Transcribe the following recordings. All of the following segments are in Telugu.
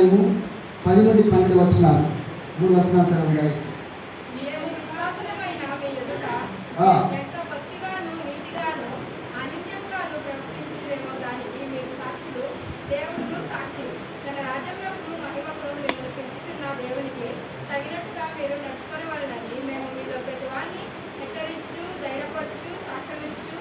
అధ్యాయము 10 నుండి 12 వచనాలు. 3 వచనాలు చదవండి గైస్. తగినట్టుగా మీరు నడుచుకునే వాళ్ళని మేము మీలో ప్రతి వారిని హెచ్చరించు, ధైర్యపరచు, సాక్ష్యమిచ్చు,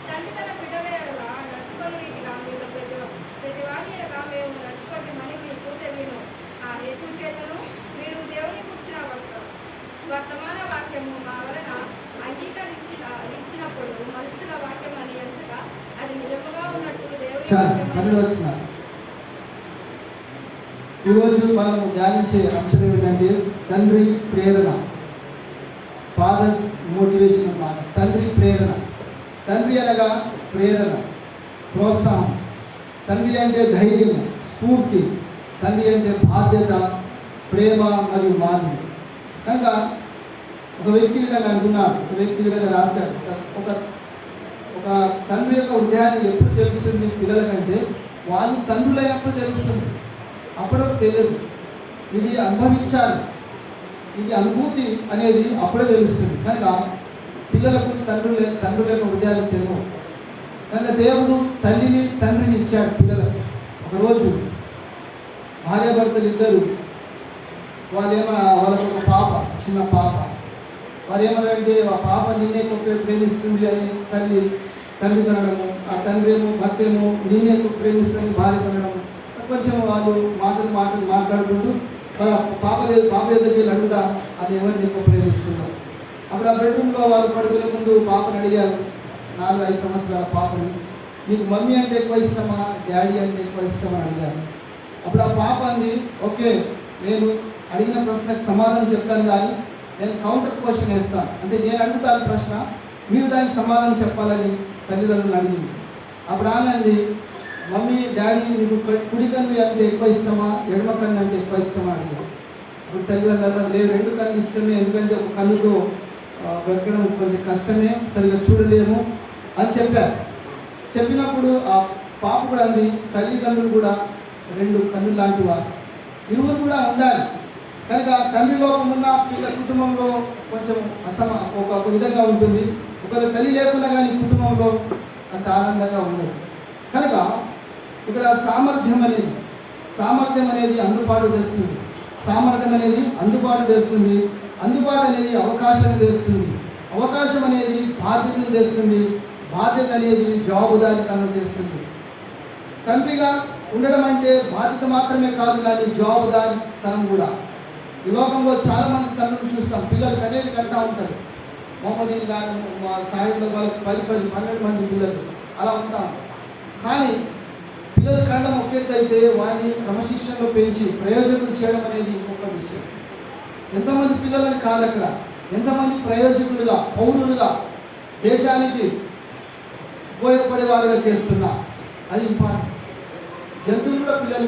తల్లి తన బిడ్డల ఎడల నడుచుకునే రీతిగా మీలో ప్రతి వారి ఎడల మేము నడుచుకోవటమని మీకు తెలియను. ఆ హేతు చేతను మీరు దేవుని కూర్చిన వర్తమాన వాక్యము మా వలన అంగీకరించినప్పుడు మనుషుల వాక్యం అని ఎంచగా అది నిజముగా ఉన్నట్టు దేవుని. ఈరోజు మనము ధ్యానించే అంశం ఏమిటంటే తండ్రి ప్రేరణ. ఫాదర్స్ మోటివేషన్ అన్నమాట. తండ్రి ప్రేరణ. తండ్రి అనగా ప్రేరణ, ప్రోత్సాహం. తండ్రి అంటే ధైర్యం, స్ఫూర్తి. తండ్రి అంటే బాధ్యత, ప్రేమ మరియు మాన్యం. కనుక ఒక వ్యక్తి విధంగా అంటున్నాడు, ఒక వ్యక్తి విధంగా రాశాడు. ఒక తండ్రి యొక్క హృదయాన్ని ఎప్పుడు తెలుస్తుంది పిల్లలకంటే వాళ్ళు తండ్రులైనప్పుడు తెలుస్తుంది, అప్పుడు తెలియదు. ఇది అనుభవించాలి, ఇది అనుభూతి అనేది అప్పుడే తెలుస్తుంది. కనుక పిల్లలకు తండ్రుల యొక్క హృదయాలు తెలియవు. కనుక దేవుడు తండ్రిని ఇచ్చాడు పిల్లలకు. ఒకరోజు భార్యాభర్తలు ఇద్దరు వాళ్ళకు ఒక పాప, చిన్న పాప. వారు ఏమన్నారంటే ఆ పాప నేనే ప్రేమిస్తుంది అని తల్లి తనడము, ఆ తండ్రి ఏమో భర్త ఏమో నేనే ప్రేమిస్తుంది భార్య తనడము. కొంచెం వాళ్ళు మాట్లాడుకుంటూ పాప దగ్గరికి అడుగుతా అది ఎవరు నీకు ప్రేమిస్తున్నారు. అప్పుడు ఆ బెడ్రూమ్లో వాళ్ళు పడుకునే ముందు పాపను అడిగారు, 4-5 సంవత్సరాల పాపని, నీకు మమ్మీ అంటే ఎక్కువ ఇష్టమా, డాడీ అంటే ఎక్కువ ఇష్టమా అని అడిగారు. అప్పుడు ఆ పాప అంది, ఓకే నేను అడిగిన ప్రశ్నకు సమాధానం చెప్తాను, కానీ నేను కౌంటర్ క్వశ్చన్ వేస్తాను, అంటే నేను అడుగుతాను ప్రశ్న, మీరు దానికి సమాధానం చెప్పాలని తల్లిదండ్రులు అడిగింది. అప్పుడు ఆమె అంది, మమ్మీ డాడీ మీకు కుడి కన్ను అంటే ఎక్కువ ఇష్టమా, ఎడమ కన్ను అంటే ఎక్కువ ఇష్టమా అడిగారు. ఇప్పుడు తల్లిదండ్రులు లేదు, 2 కన్ను ఇష్టమే, ఎందుకంటే ఒక కన్నుతో బ్రతకడం కొంచెం కష్టమే, సరిగ్గా చూడలేము అని చెప్పారు. చెప్పినప్పుడు ఆ పాప కూడా అంది, తల్లిదండ్రులు కూడా 2 కన్ను లాంటి వారు, ఇరువురు కూడా ఉండాలి. కనుక తండ్రి లోపం ఉన్న కుటుంబంలో కొంచెం ఒక విధంగా ఉంటుంది. ఒకవేళ తల్లి లేకుండా కానీ కుటుంబంలో అంత ఆనందంగా ఉండదు. కనుక ఇక్కడ సామర్థ్యం అనేది అందుబాటు తెస్తుంది. అందుబాటు అనేది అవకాశం తెస్తుంది. అవకాశం అనేది బాధ్యతను తెస్తుంది. బాధ్యత అనేది జవాబుదారీతనం తెస్తుంది. తండ్రిగా ఉండడం అంటే బాధ్యత మాత్రమే కాదు, కానీ జవాబుదారీతనం కూడా. ఈ లోకంలో చాలామంది తండ్రులు చూస్తాం, పిల్లలు కనేది కంటా ఉంటారు. మొహమ్మదీన్ కానీ సాయంత్రం వాళ్ళకి 10-12 మంది పిల్లలు అలా ఉంటాం. కానీ పిల్లలు కండం ఒక ఎత్తు అయితే వారిని క్రమశిక్షణలో పెంచి ప్రయోజకులు చేయడం అనేది ఇంకొక విషయం. ఎంతమంది పిల్లలని కాదు, అక్కడ ఎంతమంది ప్రయోజకులుగా, పౌరులుగా, దేశానికి ఉపయోగపడే వారుగా చేస్తున్నా, అది ఇంపార్టెంట్. జంతువులు కూడా పిల్లలు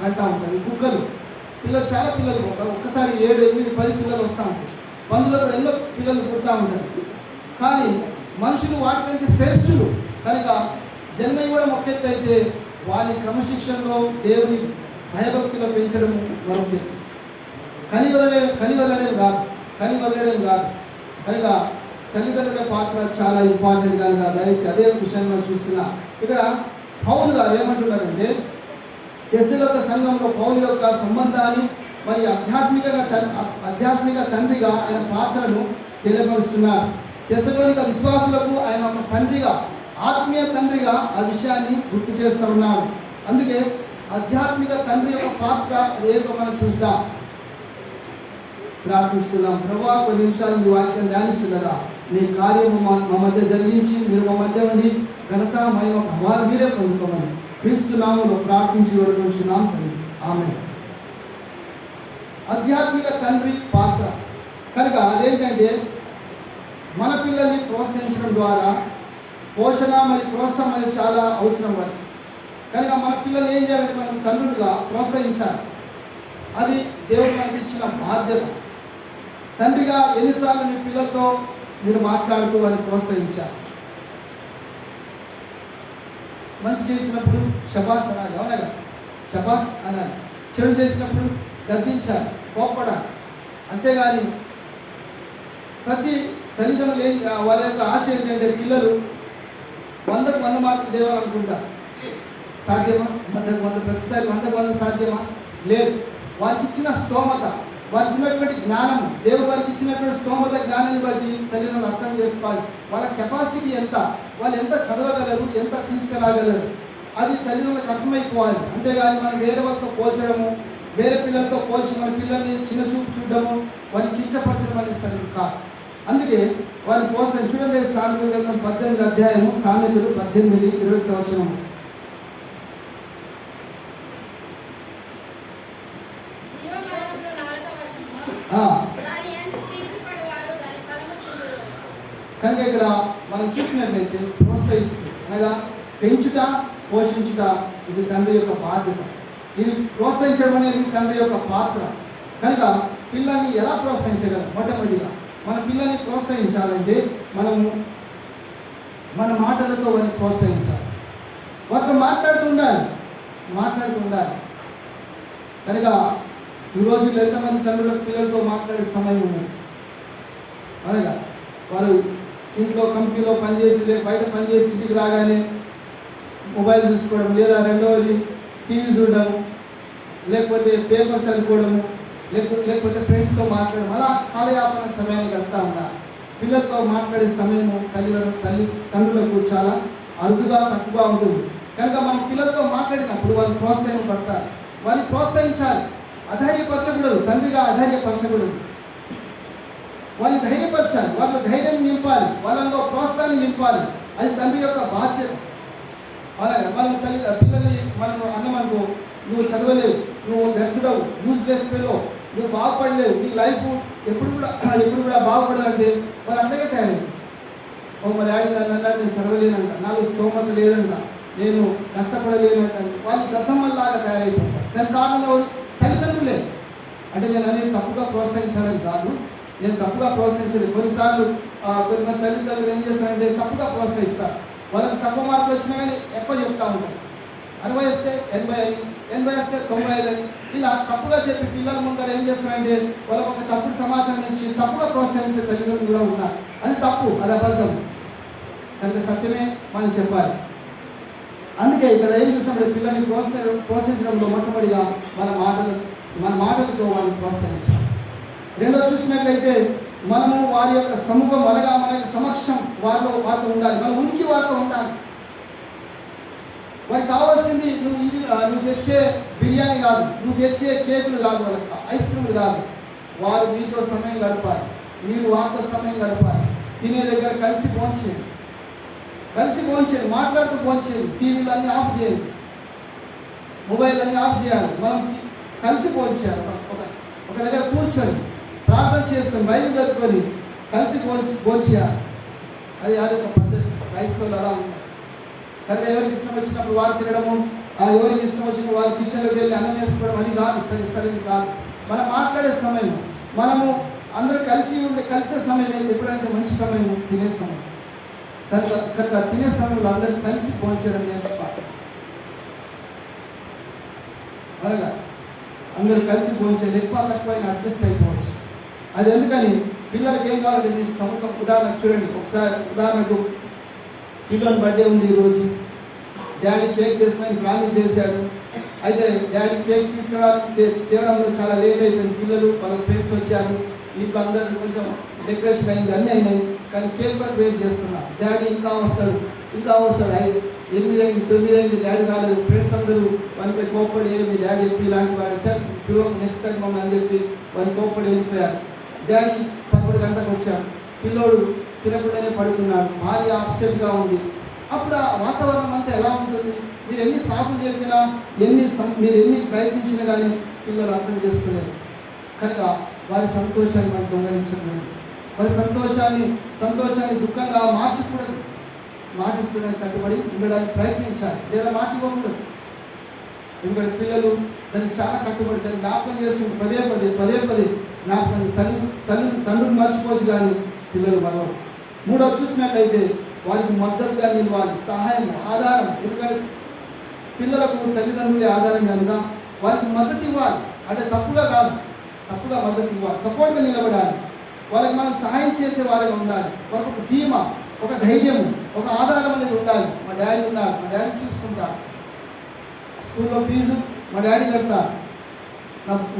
కంటా ఉంటాయి. కుక్కలు పిల్లలు, చాలా పిల్లలు, ఒక్కసారి 7, 8, 10 పిల్లలు వస్తూ ఉంటాయి. పందులు కూడా ఎన్నో పిల్లలు పుడతా ఉంటారు. కానీ మనుషులు వాటికంటే శ్రేష్ఠులు. కనుక జన్మ ఇవ్వడం ఒక ఎత్తు అయితే వారి క్రమశిక్షణలో దేవుని భయభక్తిలో పెంచడం మరొకటి. కని వదలడం కాదు. కనుక తల్లిదండ్రుల పాత్ర చాలా ఇంపార్టెంట్. కనుక దయచేసి అదే విషయాన్ని మనం చూస్తున్నా. ఇక్కడ పౌలు గారు ఏమంటున్నారంటే, తెస్సలోనిక సంఘంలో పౌలు యొక్క సంబంధాన్ని మరి ఆధ్యాత్మిక తండ్రిగా ఆయన పాత్రను తెలియపరుస్తున్నారు. తెస్సలోనిక విశ్వాసులకు ఆయన ఒక తండ్రిగా, ఆత్మీయ తండ్రిగా ఆ విషయాన్ని గుర్తు చేస్తూ ఉన్నారు. అందుకే ఆధ్యాత్మిక తండ్రి యొక్క పాత్ర ఏదో మనం చూస్తాం. ప్రార్థిస్తున్నాం. ప్రభువా, కొన్ని నిమిషాలు మీ వాక్యం ధ్యానిస్తుండగా నీ కార్యము మా మధ్య జరిగించి మీరు మా మధ్య ఉండి ఘనత మహిమ ప్రభావాలు మీరే పొందుకోమని క్రీస్తు నామములో ప్రార్థించి వేడుకొంచున్నాం. ఆమేన్. ఆధ్యాత్మిక తండ్రి పాత్ర. కనుక అదేంటంటే మన పిల్లల్ని ప్రోత్సహించడం ద్వారా పోషణ మరియు ప్రోత్సాహం అనేది చాలా అవసరం పడుతుంది. కనుక మన పిల్లలు ఏం చేయాలంటే మనం తండ్రులుగా ప్రోత్సహించాలి. అది దేవుడు మనకి ఇచ్చిన బాధ్యత. తండ్రిగా ఎన్నిసార్లు మీ పిల్లలతో మీరు మాట్లాడుతూ వారిని ప్రోత్సహించాలి. మంచి చేసినప్పుడు శబాష్ అనాలి, అవునా? శబాష్ అనాలి. చెడు చేసినప్పుడు గద్దించాలి, కోప్పడాలి. అంతేగాని ప్రతి తల్లిదండ్రులు వాళ్ళ యొక్క ఆశ ఏంటంటే పిల్లలు 100కు 100 మార్కులు తేవాలనుకుంటారు. సాధ్యమా? 100కు 100 ప్రతిసారి 100కు 100 సాధ్యమా? లేదు. వారికి ఇచ్చిన స్తోమత, వారికి ఉన్నటువంటి జ్ఞానం, దేవుడు వారికి ఇచ్చినటువంటి స్తోమత జ్ఞానాన్ని బట్టి తల్లిదండ్రులు అర్థం చేసుకోవాలి. వాళ్ళ కెపాసిటీ ఎంత, వాళ్ళు ఎంత చదవగలరు, ఎంత తీసుకురాగలరు, అది తల్లిదండ్రులకు అర్థమైపోవాలి. అంతేగాని మనం వేరే వాళ్ళతో పోల్చడము, వేరే పిల్లలతో పోల్చి మన పిల్లల్ని చిన్న చూపు చూడడము, వారిని కించపరచడం అనేది సరిగ్గా కాదు. అందుకే వారిని పోస్తాను. చూడండి, సామెతల గ్రంథం 18వ అధ్యాయము, సామెతలు 18:21. కనుక ఇక్కడ మనం చూసినట్లయితే ప్రోత్సహిస్తూ అనగా పెంచుట, పోషించుట ఇది తండ్రి యొక్క బాధ్యత. ఇది ప్రోత్సహించడం అనేది తండ్రి యొక్క పాత్ర. కనుక పిల్లల్ని ఎలా ప్రోత్సహించగలం? మొట్టమొదటిగా మన పిల్లల్ని ప్రోత్సహించాలంటే మనము మన మాటలతో వారిని ప్రోత్సహించాలి. వారితో మాట్లాడుతూ ఉండాలి. కనుక ఈ రోజుల్లో ఎంతమంది తండ్రులకు పిల్లలతో మాట్లాడే సమయం ఉన్నది? అనగా వారు ఇంట్లో కంపెనీలో పనిచేసి, బయట పనిచేసి ఇంటికి రాగానే మొబైల్ చూసుకోవడం, లేదా రెండవది టీవీ చూడడము, లేకపోతే పేపర్ చదువుకోవడము, లేకపోతే ఫ్రెండ్స్తో మాట్లాడడం, అలా కాలయాపన సమయాన్ని గడుపుతూ ఉన్నారు. పిల్లలతో మాట్లాడే సమయము తండ్రులకు చాలా అరుదుగా, తక్కువగా ఉంటుంది. కనుక మనం పిల్లలతో మాట్లాడినప్పుడు వాళ్ళు ప్రోత్సాహపడతారు. వారిని ప్రోత్సహించాలి, అధైర్యపరచకూడదు. తండ్రిగా అధైర్యపరచకూడదు. వాళ్ళని ధైర్యపరచాలి, వాళ్ళ ధైర్యాన్ని నింపాలి, వాళ్ళలో ప్రోత్సాహాన్ని నింపాలి. అది తండ్రి యొక్క బాధ్యత. అలాగే మనం పిల్లల్ని మనం అన్నమనుకో, నువ్వు చదవలేవు, నువ్వు వ్యర్థుడవు, యూజ్లెస్ ఫెలో, నువ్వు బాగుపడలేవు, నీ లైఫ్ ఎప్పుడు కూడా బాగుపడదంటే వాళ్ళు అట్లాగే తయారైంది. మరి డాడీ నన్ను అన్నాడు, నేను చదవలేనంట, నాకు స్తోమత లేదంట, నేను కష్టపడలేనంట, వాళ్ళు గతమ్మల్లాగా తయారైపోతారు. దాని కారణంలో తల్లిదండ్రులే. అంటే నేను అనేది తప్పుగా ప్రోత్సహించాలని కాదు, నేను తప్పుగా ప్రోత్సహించలేదు. కొన్నిసార్లు కొంతమంది తల్లిదండ్రులు ఏం చేస్తారంటే తప్పుగా ప్రోత్సహిస్తారు. వాళ్ళకి తక్కువ మార్కులు వచ్చినా కానీ ఎక్కువ చెప్తా ఉంటారు. 60 వస్తే 80 అని, 80 వస్తే 95 అని, ఇలా తప్పుగా చెప్పి పిల్లల ముందర ఏం చేస్తున్నారంటే వాళ్ళకు ఒక తప్పుడు సమాచారం నుంచి తప్పుగా ప్రోత్సహించే తల్లిదండ్రులు కూడా ఉన్నారు. అది తప్పు, అది అబద్ధం. కనుక సత్యమే మనం చెప్పాలి. అందుకే ఇక్కడ ఏం చూస్తామంటే పిల్లల్ని ప్రోత్సహించడంలో మొట్టమొదటిగా మన మాటలతో వాళ్ళని ప్రోత్సహించాలి. రెండో చూసినట్లయితే మనము వారి యొక్క సముఖం, అనగా మన యొక్క సమక్షం వారితో ఉండాలి. మన ఉనికి వారితో ఉండాలి. వారికి కావాల్సింది నువ్వు తెచ్చే బిర్యానీ కాదు, నువ్వు తెచ్చే కేకులు కాదు, వాళ్ళకి ఐస్ క్రీమ్లు కాదు. వారు మీతో సమయం గడపాలి, మీరు వారితో సమయం గడపాలి. తినే దగ్గర కలిసి భోంచేయండి, మాట్లాడుతూ భోంచేయండి. టీవీలు అన్నీ ఆఫ్ చేయాలి, మొబైల్ అన్నీ ఆఫ్ చేయాలి. మనం కలిసి భోంచేయాలి. ఒక దగ్గర కూర్చొని ప్రార్థన చేసుకొని, బైబిల్ చదువుకొని కలిసి భోంచేయాలి. అది ఒక పద్ధతి. క్రైస్తవులు అలా ఉంటారు. కనుక ఎవరికి ఇష్టం వచ్చినప్పుడు వారు తినడము, ఎవరికి ఇష్టం వచ్చినప్పుడు వారు కిచెన్లోకి వెళ్ళి అన్నం చేసుకోవడం, అది కాదు, సరైనది కాదు. మనం మాట్లాడే సమయం, మనము అందరూ కలిసే సమయం ఎప్పుడైతే మంచి సమయం, తినే సమయం. కనుక తినే సమయంలో అందరూ కలిసి భోంచేయడం నేర్చుకోవాలి. అలాగా అందరూ కలిసి భోంచేయాలి. ఎక్కువ తక్కువైనా అడ్జస్ట్ అయిపోవచ్చు. అది ఎందుకని పిల్లలకి ఏం కావాలంటే మీ సముఖం. ఉదాహరణకు చూడండి, ఉదాహరణకు పిల్లల బర్త్డే ఉంది ఈరోజు, డాడీ కేక్ తెస్తానని ప్రామిస్ చేశాడు. అయితే డాడీ కేక్ తేవడంలో చాలా లేట్ అయిపోయింది. పిల్లలు వాళ్ళ ఫ్రెండ్స్ వచ్చారు, ఇంట్లో అందరూ కొంచెం డెకరేషన్ అయింది, అన్నీ అయినాయి. కానీ కేక్ కూడా వెయిట్ చేస్తున్నారు. డాడీ ఇంకా వస్తాడు. 8 అయింది, 9 అయింది, డాడీ రాలేదు. ఫ్రెండ్స్ అందరూ వానిపై కోప్పడి, మీ డాడీ ఎప్పుడు ఇలాంటి వాడు సార్, నెక్స్ట్ టైం మమ్మల్ని అని చెప్పి వాని కోప్పడి వెళ్ళిపోయారు. డాడీ 11 గంటలకు వచ్చాడు. పిల్లోడు తినకుండానే పడుకున్నాడు. భార్య అప్సెట్గా ఉంది. అప్పుడు ఆ వాతావరణం అంతా ఎలా ఉంటుంది? మీరు ఎన్ని సాకులు చెప్పినా, మీరు ఎన్ని ప్రయత్నించినా కానీ పిల్లలు అర్థం చేసుకోలేరు. కనుక వారి సంతోషాన్ని మనం దొంగలించకూడదు. వారి సంతోషాన్ని దుఃఖంగా మార్చకూడదు. మాటిస్తున్నానికి కట్టుబడి ఉండడానికి ప్రయత్నించాలి, లేదా మాట ఇవ్వకూడదు. ఎందుకంటే పిల్లలు దానికి చాలా కట్టుబడి దాన్ని జ్ఞాపకం చేసుకుంటూ పదే పదే జ్ఞాపకం. తండ్రులు మర్చిపోవచ్చు కానీ పిల్లలు మరవరు. మూడవ చూసినట్లయితే వారికి మద్దతుగా నిలవాలి, సహాయం, ఆధారం. ఎందుకంటే పిల్లలకు తల్లిదండ్రులే ఆధారం కనుక వారికి మద్దతు ఇవ్వాలి. అంటే తప్పుగా కాదు, తప్పుగా మద్దతు ఇవ్వాలి, సపోర్ట్గా నిలబడాలి. వాళ్ళకి మనం సహాయం చేసే వారిగా ఉండాలి. వాళ్ళకి ఒక ధీమా, ఒక ధైర్యం, ఒక ఆధారం అనేది ఉండాలి. మా డాడీ ఉన్నారు, మా డాడీ చూసుకుంటారు. స్కూల్లో ఫీజు మా డాడీ కడతారు,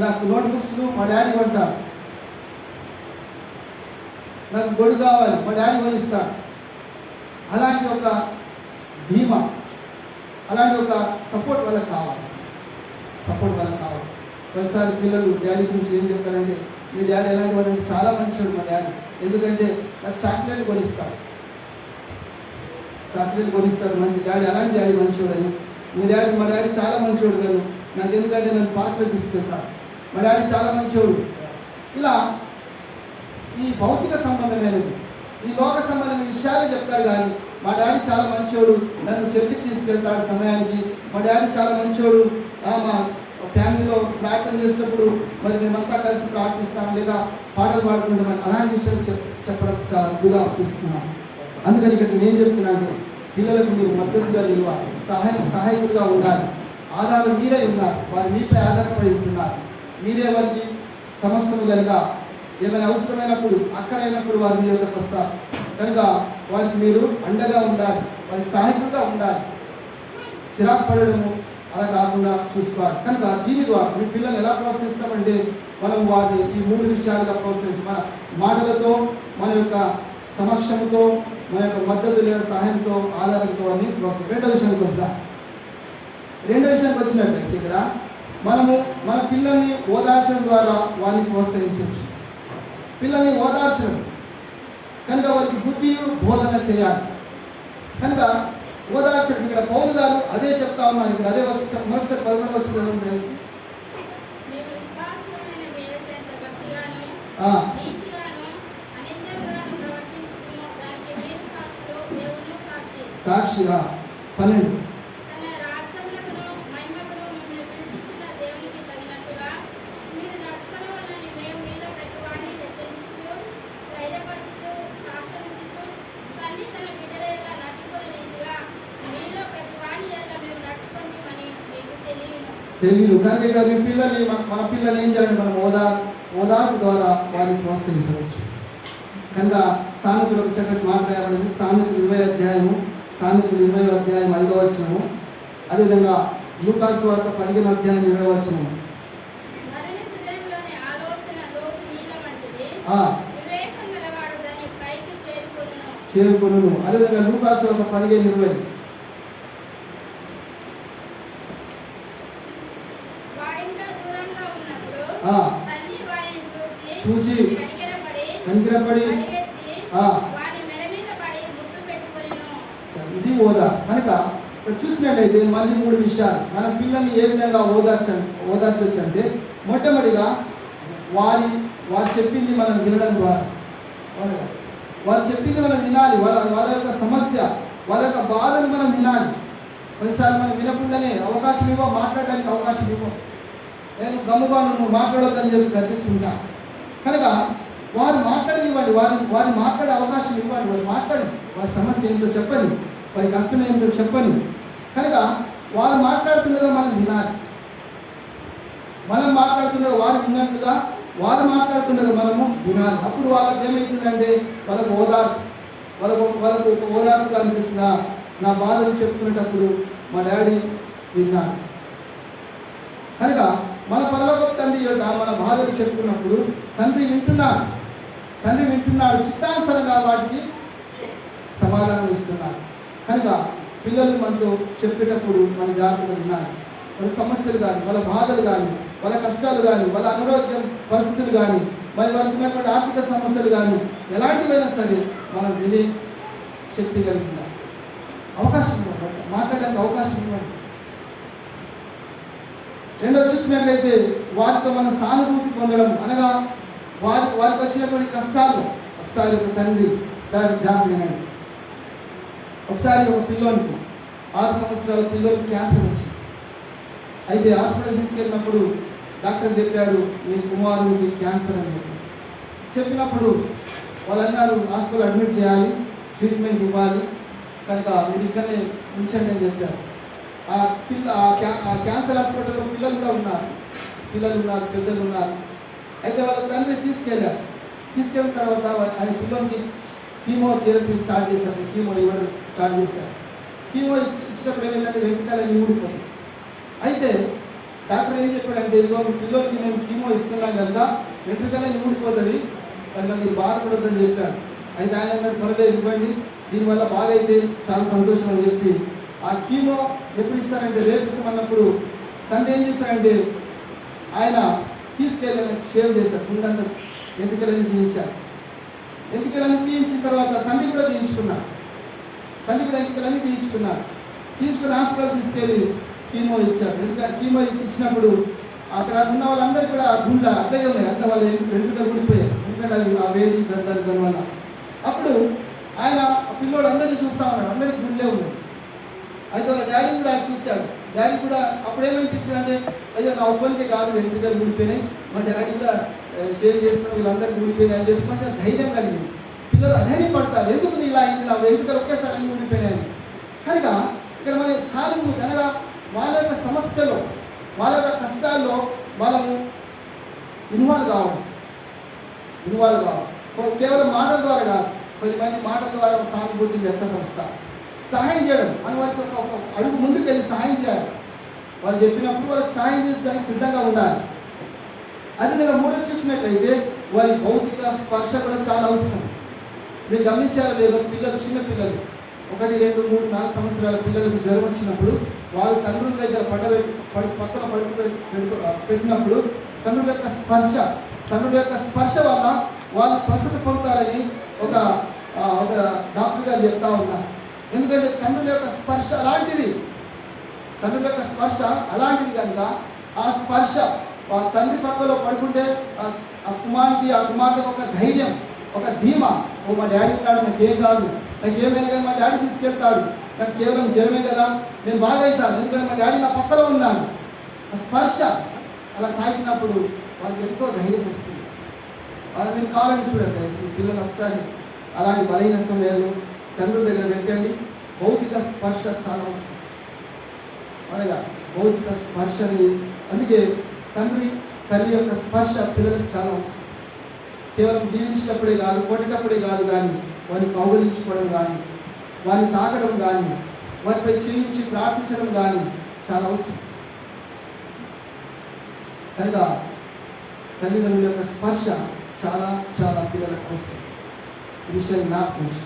నాకు నోట్బుక్స్ మా డాడీ కొంటారు, నాకు గొడుగు కావాలి మా డాడీ కొనిస్తాడు. అలాంటి ఒక ధీమా, అలాంటి ఒక సపోర్ట్ వాళ్ళకి కావాలి, సపోర్ట్ వాళ్ళకి కావాలి. కొన్నిసార్లు పిల్లలు డాడీ గురించి ఏం చెప్తారంటే, మీ డాడీ ఎలాంటి వాడు, చాలా మంచివాడు మా డాడీ, ఎందుకంటే నాకు చాక్లెట్లు కొనిస్తాడు, చాక్లెట్లు కొనిస్తాడు, మంచి డాడీ, అలాంటి డాడీ మంచివాడని. మా డాడీ చాలా మంచివాడు, నాకు ఎందుకంటే నన్ను పార్క్లో తీసుకెళ్తాడు, మా డాడీ చాలా మంచివాడు. ఇలా ఈ భౌతిక సంబంధమైనది, ఈ లోక సంబంధమైన విషయాలు చెప్తారు. కానీ మా డాడీ చాలా మంచివాడు, నన్ను చర్చికి తీసుకెళ్తాడు సమయానికి, మా డాడీ చాలా మంచివాడు, మా ఫ్యామిలీలో ప్రార్థన చేసినప్పుడు మరి మేమంతా కలిసి ప్రార్థిస్తాం, లేదా పాటలు పాడుకుంటామని, అలాంటి విషయాలు చెప్పడం చాలా అద్భుతంగా చూస్తున్నాం. అందుకని ఇక్కడ నేను చెప్తున్నా అంటే, పిల్లలకు మీరు మద్దతుగా నిలవాలి, సహాయకులుగా ఉండాలి. ఆధారం మీరే ఉన్నారు, వారు మీపై ఆధారపడి ఉంటున్నారు. మీరే వారికి సమస్యలు కనుక ఏమైనా అవసరమైనప్పుడు, అక్కరైనప్పుడు వారి మీ వద్దకు వస్తారు. కనుక వారికి మీరు అండగా ఉండాలి, వారికి సహాయకులుగా ఉండాలి. చిరాకు పడడము అలా కాకుండా చూసుకోవాలి. కనుక దీని ద్వారా మీ పిల్లల్ని ఎలా ప్రోత్సహిస్తామంటే, మనం వారిని ఈ 3 విషయాలుగా ప్రోత్సహించి, మన మాటలతో, మన యొక్క సమక్షంతో, మన యొక్క మద్దతు లేదా సహాయంతో, ఆధారంతో అని ప్రోత్సహిస్తాం. రెండో విషయానికి వస్తాం. రెండో విషయానికి వచ్చినట్లయితే ఇక్కడ మనము మన పిల్లల్ని ఓదార్చడం ద్వారా వారిని ప్రోత్సహించవచ్చు. పిల్లల్ని ఓదార్చడం కనుక వారికి బుద్ధి బోధన చేయాలి. కనుక ఓదార్చడం ఇక్కడ పౌలు గారు అదే చెప్తా ఉన్నారు. ఇక్కడ అదే మరొకసారి 11వ వచనం తెలిసి సాక్షిగా 12 తెలియదు. కానీ ఇక్కడ మీ పిల్లల్ని, మన పిల్లలు ఏం చేయాలి, మనం ఓదార్పు ద్వారా వారిని ప్రోత్సహించవచ్చు. కనుక సామెతలు ఒక చక్కటి మాట రాయబడింది. సామెతలు 20వ అధ్యాయము 5వ వచనము, అదేవిధంగా లూకాసు వార్త 15వ అధ్యాయం 20వ వచనము. చేరుకొను. అదేవిధంగా లూకాసు వార్త 15:20 చూచి కనికరపడి ఇది ఓదా. కనుక ఇక్కడ చూసినట్లయితే మళ్ళీ 3 విషయాలు మన పిల్లల్ని ఏ విధంగా ఓదార్చవచ్చు అంటే, మొట్టమొదటిగా వారు చెప్పింది మనం వినడం ద్వారా, వారు చెప్పింది మనం వినాలి. వాళ్ళ యొక్క సమస్య, వాళ్ళ యొక్క బాధను మనం వినాలి. కొన్నిసార్లు మనం వినకుండానే అవకాశం ఇవ్వ, మాట్లాడడానికి అవకాశం ఇవ్వ, నేను గమ్ముగా నువ్వు మాట్లాడొద్దని చెప్పి గర్తిస్తుంటా. కనుక వారు మాట్లాడనివ్వండి, వారి మాట్లాడే అవకాశం ఇవ్వండి. వారు మాట్లాడి వారి సమస్య ఏంటో చెప్పండి, వారి కష్టం ఏంటో చెప్పండి. కనుక వారు మాట్లాడుతుండగా మనం వినాలి, మనం మాట్లాడుతుండగా వారు విన్నట్టుగా వారు మాట్లాడుతుండగా మనము వినాలి. అప్పుడు వాళ్ళకి ఏమవుతుందంటే, వాళ్ళకు ఒక ఓదార్పుగా అనిపిస్తుందా, నా బాధలు చెప్పుకునేటప్పుడు మా డాడీ విన్నాడు. కనుక మన పరలోకపు తండ్రి యొక్క మన బాధలు చెప్పుకున్నప్పుడు తండ్రి వింటున్నాడు, చిత్తానుసారంగా వాటికి సమాధానం ఇస్తున్నాడు. కనుక పిల్లలు మనతో చెప్పేటప్పుడు మన జాగ్రత్తగా వినాలి. వాళ్ళ సమస్యలు కానీ, వాళ్ళ బాధలు కానీ, వాళ్ళ కష్టాలు కానీ, వాళ్ళ అనారోగ్యం పరిస్థితులు కానీ, మరి వారికి ఉన్నటువంటి ఆర్థిక సమస్యలు కానీ, ఎలాంటివైనా సరే మనం వినే శక్తి కలిగి ఉండాలి. అవకాశం ఇవ్వండి, మాట్లాడడానికి అవకాశం ఇవ్వండి. రెండో చూసినట్లయితే వారితో మనం సానుభూతి పొందడం, అనగా వారికి వచ్చినటువంటి కష్టాలు. ఒకసారి ఒక తండ్రి జాగ్రత్త, ఒకసారి ఒక పిల్లోనికి 6 సంవత్సరాల పిల్లోనికి క్యాన్సర్ వచ్చింది. అయితే హాస్పిటల్ తీసుకెళ్ళినప్పుడు డాక్టర్ చెప్పాడు, మీ కుమారునికి క్యాన్సర్ అని చెప్పినప్పుడు వాళ్ళు అన్నారు, హాస్పిటల్ అడ్మిట్ చేయాలి, ట్రీట్మెంట్ ఇవ్వాలి, కనుక మీరు ఇక్కడనే ఉంచండి అని చెప్పారు. క్యాన్సర్ హాస్పిటల్లో పిల్లలు కూడా ఉన్నారు, పెద్దలు ఉన్నారు. అయితే వాళ్ళ తండ్రి తీసుకెళ్ళిన తర్వాత ఆయన పిల్లలకి కీమోథెరపీ స్టార్ట్ చేశారు, కీమో ఇవ్వడం స్టార్ట్ చేశారు. కీమో ఇచ్చినప్పుడు ఏమైందంటే వెంట్రుకలన్నీ ఊడిపోయింది. అయితే డాక్టర్ ఏం చెప్పాడంటే, ఇదిగో మీ పిల్లలకి నేను కీమో ఇస్తున్నాను కనుక వెంట్రుకలన్నీ ఊడిపోతుంది కనుక మీరు బాధపడొద్దని చెప్పాడు. అయితే ఆయన త్వరగా ఇవ్వండి, దీనివల్ల బాగా అయితే చాలా సంతోషం అని చెప్పి ఆ కీమో ఎప్పుడు ఇస్తారంటే రేపు ఇస్తామన్నప్పుడు తండ్రి ఏం చేశారంటే ఆయన తీసుకెళ్ళి షేవ్ చేశారు, కుండంతా వెంట్రుకలన్నీ తీయించారు. వెంట్రుకలన్నీ తీయించిన తర్వాత తండ్రి కూడా తీయించుకున్నారు. వెంట్రుకలన్నీ తీయించుకుని హాస్పిటల్ తీసుకెళ్ళి కీమో ఇచ్చారు. ఎందుకంటే కీమో ఇచ్చినప్పుడు అక్కడ ఉన్న వాళ్ళందరూ కూడా గుండె అట్లాగే ఉన్నాయి, అంత వాళ్ళు వెంట్రుకలు ఊడిపోయాయి. ఎందుకంటే అవి ఆ వేడి దానివల్ల. అప్పుడు ఆయన పిల్లోడు అందరినీ చూస్తూ ఉన్నాడు, అందరికీ గుండె ఉంది. అయితే వాళ్ళ డాడీ కూడా ఆయన చూశాడు. డాడీ కూడా అప్పుడేమనిపించింది అంటే, అయ్యో నా ఒక్కరికే కాదు వెంట్రుకలు ఊడిపోయినాయి, మా డాడీ కూడా షేవ్ చేసుకుని వీళ్ళందరికీ ఊడిపోయినాయి అని చెప్పి కొంచెం ధైర్యం కలిగింది. పిల్లలు అధైర్యపడతారు, ఎందుకు ఇలా అయింది, నా వెంట్రుకలు ఒకేసారి అన్ని ఊడిపోయినాయి. కనుక ఇక్కడ మన సానుభూతి అనగా వాళ్ళ యొక్క సమస్యలో, వాళ్ళ యొక్క కష్టాల్లో మనము ఇన్వాల్వ్ కావాలి. కేవలం మాటల ద్వారా కాదు, 10 మంది మాటల ద్వారా సానుభూతిని వ్యక్తపరుస్తారు. సహాయం చేయడం అని వారికి ఒక అడుగు ముందుకు వెళ్ళి సహాయం చేయాలి. వాళ్ళు చెప్పినప్పుడు వాళ్ళకి సహాయం చేసేదానికి సిద్ధంగా ఉండాలి. అది నేను మూడో చూసినట్లయితే వారి భౌతిక స్పర్శ కూడా చాలా అవసరం. మీరు గమనించారో లేదో, చిన్న పిల్లలు 1, 2, 3, 4 సంవత్సరాల పిల్లలకు జ్వరం వచ్చినప్పుడు వాళ్ళు తండ్రుల దగ్గర పక్కన పెట్టినప్పుడు తండ్రుల యొక్క స్పర్శ వల్ల వాళ్ళు స్వస్థత పొందుతారని ఒక డాక్టర్ గారు చెప్తా ఉన్నారు. ఎందుకంటే తండ్రుల యొక్క స్పర్శ అలాంటిది కనుక ఆ స్పర్శ తండ్రి పక్కలో పడుకుంటే ఆ కుమార్తెకు ఒక ధైర్యం, ఒక ధీమా, మా డాడీ ఉన్నాడు, నాకేం కాదు, నాకేమైనా కానీ మా డాడీ తీసుకెళ్తాడు, నాకు కేవలం జ్వరమే కదా, నేను బాగా అవుతాను, ఎందుకంటే మా డాడీ నా పక్కలో ఉన్నాడు. ఆ స్పర్శ అలా తాకినప్పుడు వాళ్ళకి ఎంతో ధైర్యం వస్తుంది. వాళ్ళు మీరు కావాలని చూడండి, పిల్లలు ఒకసారి అలాంటి బలహీన సమయాల్లో తండ్రుల దగ్గర పెట్టండి. భౌతిక స్పర్శ చాలా అవసరం. అనగా భౌతిక స్పర్శని, అందుకే తల్లి యొక్క స్పర్శ పిల్లలకు చాలా అవసరం. కేవలం దీవించినప్పుడే కాదు, కొట్టేటప్పుడే కాదు, కానీ వారిని కౌగలించుకోవడం కానీ, వారిని తాకడం కానీ, వారిపై చేయించి ప్రార్థించడం కానీ చాలా అవసరం. కనుక తల్లిదండ్రుల యొక్క స్పర్శ చాలా చాలా పిల్లలకు అవసరం. ఈ విషయాన్ని నాకు తెలుసు.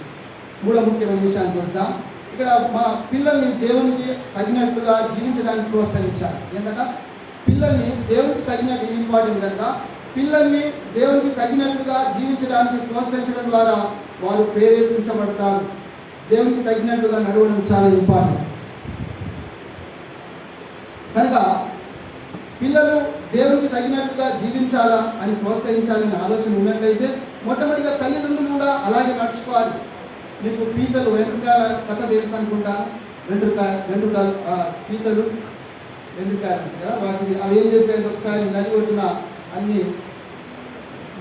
మూడో ముఖ్యమైన విషయానికి వస్తాం. ఇక్కడ మా పిల్లల్ని దేవునికి తగినట్టుగా జీవించడానికి ప్రోత్సహించాలి. ఎందుకంటే పిల్లల్ని దేవునికి తగినట్టు ఇంపార్టెంట్ కనుక పిల్లల్ని దేవునికి తగినట్టుగా జీవించడానికి ప్రోత్సహించడం ద్వారా వారు ప్రేరేపించబడతారు. దేవునికి తగినట్టుగా నడవడం చాలా ఇంపార్టెంట్. కనుక పిల్లలు దేవునికి తగినట్టుగా జీవించాలా అని ప్రోత్సహించాలని ఆలోచన ఉన్నట్లయితే మొట్టమొదటిగా తల్లిదండ్రులు కూడా అలాగే నడుచుకోవాలి. మీకు పీతలు వెంట్రుకాల కథ తెలుసు అనుకుంటా. వెంట్రుకాలు పీతలు వెంట్రుకాయలు కదా, వాటిని అవి ఏం చేశారు, ఒకసారి నది ఒడ్డున అన్ని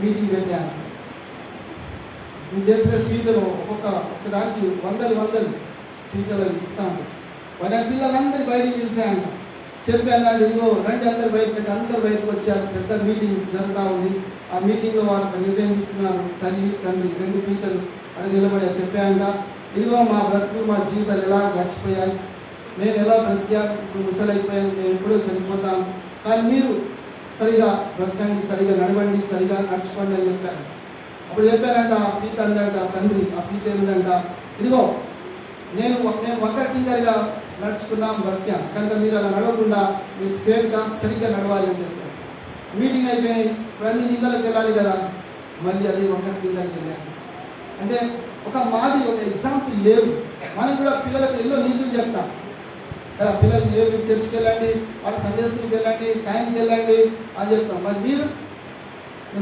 మీటింగ్ పెట్టాను. మీకు చేసిన పీతలు ఒక్కదానికి వందలు పీతలు ఇస్తా ఉంటారు. వాటి పిల్లలందరి బయటికి పిలిచాయంట. చెప్పాను అంటే, ఇదిగో రండి అందరు బయటకు, అందరు బయటకు వచ్చారు. పెద్ద మీటింగ్ జరుగుతూ ఉంది. ఆ మీటింగ్లో వారు నిర్ణయం తీసుకున్నారు. తల్లి తండ్రి 2 పీతలు అక్కడ నిలబడి చెప్పాయంట, ఇదిగో మా బ్రతుకు మా జీవితాలు ఎలా గడిచిపోయాయి, మేము ఎలా ముసలైపోయాం, మేము ఎప్పుడో చనిపోతాం, కానీ మీరు సరిగా బ్రతకండి, సరిగా నడవండి, సరిగా నడుచుకోండి అని చెప్పారు. అప్పుడు చెప్పారంట ఆ పీత అందంట, తండ్రి ఆ పీత ఏంటంట, ఇదిగో మేము వంకర కిందగా నడుచుకున్నాం, బ్రతికాం, కనుక మీరు అలా నడవకుండా మీరు స్ట్రేట్గా సరిగ్గా నడవాలి అని చెప్పారు. మీటింగ్ అయిపోయి ఇప్పుడు అన్ని నీళ్ళకి వెళ్ళాలి కదా, మళ్ళీ అది వంకర కిందకి వెళ్ళాలి. అంటే ఒక ఎగ్జాంపుల్ లేవు. మనం కూడా పిల్లలకు ఎన్నో నీతులు చెప్తాం కదా, పిల్లలు మీరు చర్చికి వెళ్ళండి, వాళ్ళ సండే స్కూల్కి వెళ్ళండి, టైంకి వెళ్ళండి అని చెప్తాం. మరి మీరు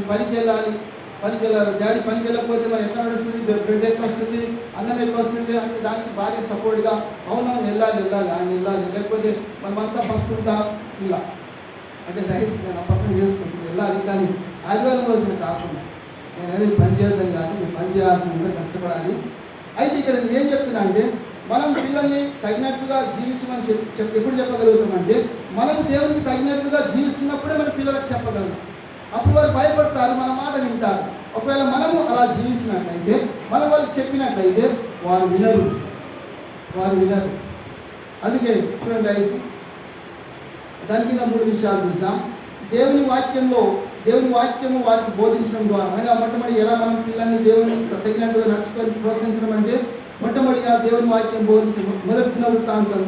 పనికి వెళ్ళాలి, డాడీ పనికి వెళ్ళకపోతే మరి ఎట్లా నడుస్తుంది, బ్రెడ్ ఎట్లా వస్తుంది, అన్నం ఎట్లా వస్తుంది అంటే దానికి భార్య సపోర్ట్గా అవునవును వెళ్ళాలి ఆయన వెళ్ళాలి, లేకపోతే మనమంతా పస్తుంటా ఇలా అంటే దయచేసి నేను అర్థం చేసుకుంటూ వెళ్ళాలి. కానీ ఆదివారం రోజున కాకుండా నేను అనేది పని చేయడం కాదు, మీరు పని చేయాల్సిందిగా కష్టపడాలి. అయితే ఇక్కడ నేను ఏం చెప్తున్నా అంటే మనం పిల్లల్ని తగినట్టుగా జీవించమని ఎప్పుడు చెప్పగలుగుతామంటే మనం దేవునికి తగినట్టుగా జీవిస్తున్నప్పుడే మన పిల్లలకు చెప్పగలం. అప్పుడు వారు భయపడతారు, మన మాట వింటారు. ఒకవేళ మనము అలా జీవించినట్లయితే, మనం వాళ్ళకి చెప్పినట్లయితే వారు వినరు. అందుకే చూడండి ఐస్, దాని కింద 3 విషయాలు చూద్దాం. దేవుని వాక్యము వారికి బోధించడం ద్వారా, అనగా మొట్టమొదటి ఎలా మనం పిల్లల్ని దేవుని తగినట్టుగా నడుచుకొని ప్రోత్సహించడం అంటే మొట్టమొదటిగా దేవుని వాక్యం బోధించడం. మొదటి దినవృత్తాంతం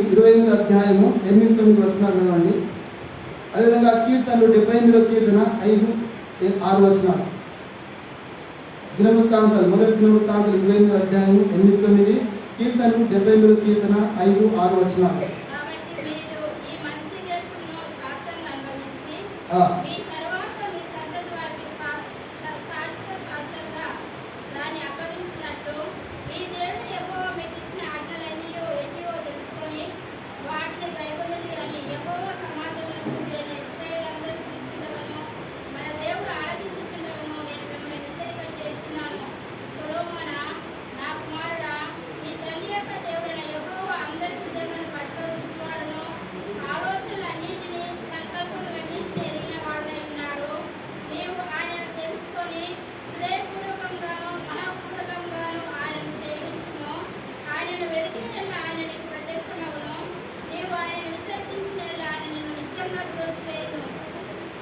28వ అధ్యాయము 8-9 వచనాలు చదవండి. అదేవిధంగా కీర్తనలు 78వ కీర్తన 5-6 వచనాలు. మొదటి దినవృత్తాంతాలు 28వ అధ్యాయం 8-9, కీర్తనలు 78వ కీర్తన 5-6 వచనాలు.